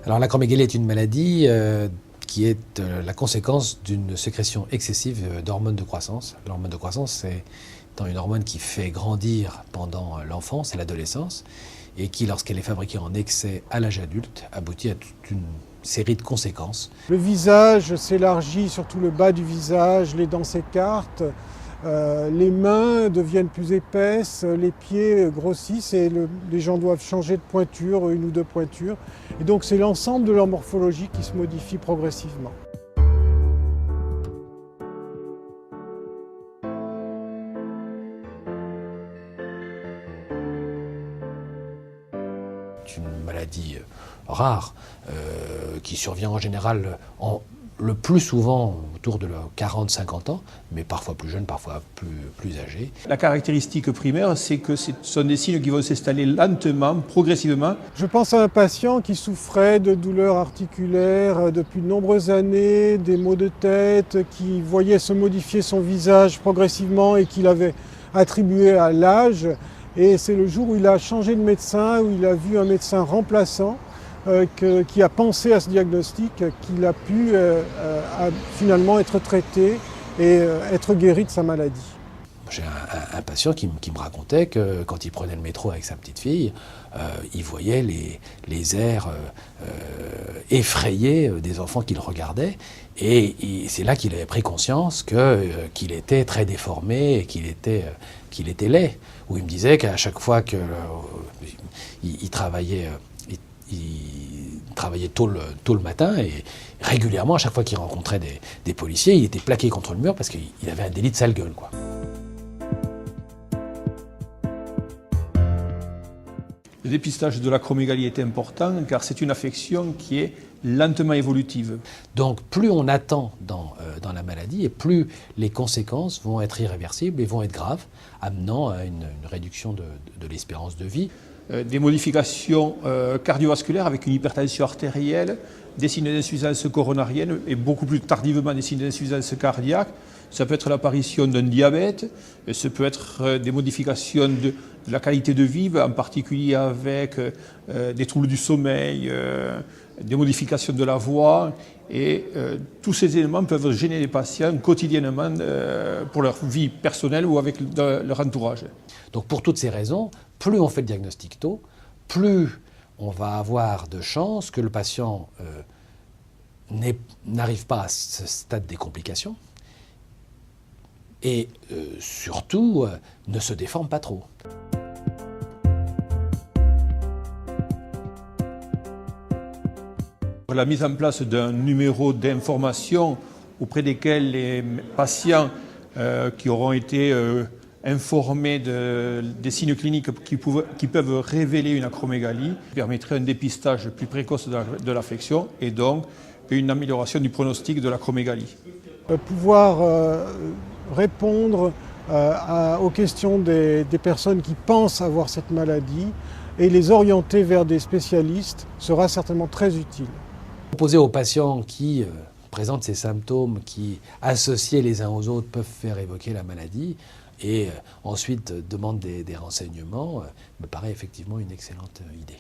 Alors l'acromégalie est une maladie qui est la conséquence d'une sécrétion excessive d'hormones de croissance. L'hormone de croissance, c'est une hormone qui fait grandir pendant l'enfance et l'adolescence et qui, lorsqu'elle est fabriquée en excès à l'âge adulte, aboutit à toute une série de conséquences. Le visage s'élargit, surtout le bas du visage, les dents s'écartent, les mains deviennent plus épaisses, les pieds grossissent et les gens doivent changer de pointure, une ou deux pointures. Et donc c'est l'ensemble de leur morphologie qui se modifie progressivement. C'est une maladie rare qui survient en général le plus souvent autour de 40-50 ans, mais parfois plus jeunes, parfois plus âgés. La caractéristique primaire, c'est que ce sont des signes qui vont s'installer lentement, progressivement. Je pense à un patient qui souffrait de douleurs articulaires depuis de nombreuses années, des maux de tête, qui voyait se modifier son visage progressivement et qu'il avait attribué à l'âge. Et c'est le jour où il a changé de médecin, où il a vu un médecin remplaçant qui a pensé à ce diagnostic, qu'il a pu finalement être traité et être guéri de sa maladie. J'ai un patient qui me racontait que quand il prenait le métro avec sa petite fille, il voyait les airs effrayés des enfants qu'il regardait. Et c'est là qu'il avait pris conscience qu'il était très déformé et qu'il était laid. Où il me disait qu'à chaque fois qu'il travaillait... Il travaillait tôt le matin et régulièrement, à chaque fois qu'il rencontrait des policiers, il était plaqué contre le mur parce qu'il avait un délit de sale gueule, quoi. Le dépistage de l'acromégalie est important car c'est une affection qui est lentement évolutive. Donc plus on attend dans la maladie et plus les conséquences vont être irréversibles et vont être graves, amenant à une réduction de l'espérance de vie. Des modifications cardiovasculaires avec une hypertension artérielle, des signes d'insuffisance coronarienne et beaucoup plus tardivement des signes d'insuffisance cardiaque. Ça peut être l'apparition d'un diabète, et ça peut être des modifications de la qualité de vie, en particulier avec des troubles du sommeil, des modifications de la voix. Et tous ces éléments peuvent gêner les patients quotidiennement pour leur vie personnelle ou avec leur entourage. Donc pour toutes ces raisons, plus on fait le diagnostic tôt, plus on va avoir de chances que le patient n'arrive pas à ce stade des complications et surtout ne se déforme pas trop. La mise en place d'un numéro d'information auprès desquels les patients qui auront été informés des signes cliniques qui peuvent révéler une acromégalie permettrait un dépistage plus précoce de l'affection et donc une amélioration du pronostic de l'acromégalie. Pouvoir répondre aux questions des personnes qui pensent avoir cette maladie et les orienter vers des spécialistes sera certainement très utile. Proposer aux patients qui présentent ces symptômes qui, associés les uns aux autres, peuvent faire évoquer la maladie et ensuite demandent des renseignements, me paraît effectivement une excellente idée.